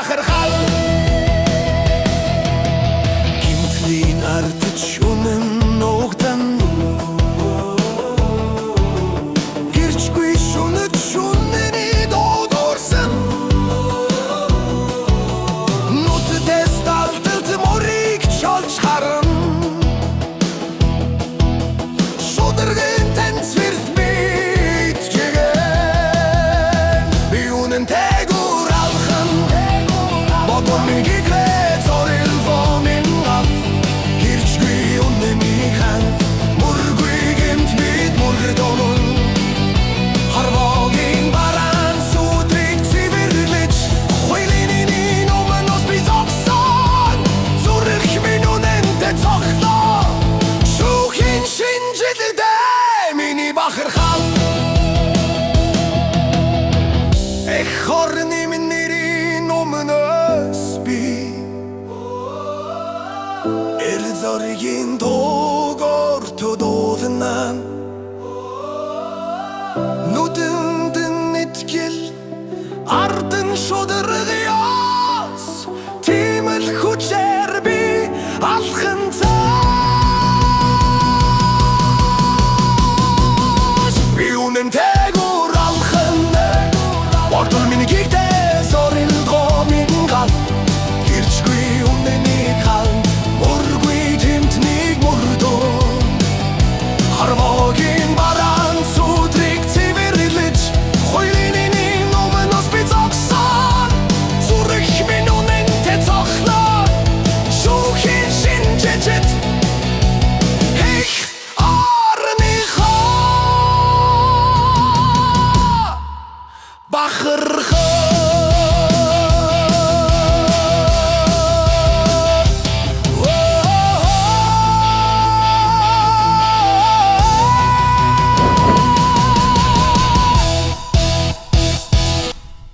бахархал гимтлийн ардч үнэн ногдан гэрчгүй шунаж шунэний додорсон нутдэс талталт морийг чолж харан шударгын танцвэрт битгэн би үнэнтэй гуралхан бодон минь гиглээ зорил вомин гап гэрчгүй үнэний хан мургүй гэмт бит мургэр тонон харвогийн баран судрыг цэвэрлэж хуйлинийн өмнөөс би зогсон зүрх минь үнэнтэй цогтлоо шүүхийн шинжилдээ миний бахархал эх хорны минь нэрийн өмнөөс би эрзоргийн доогоор төдөлнан нүдэнд нэтгэл ардын шудар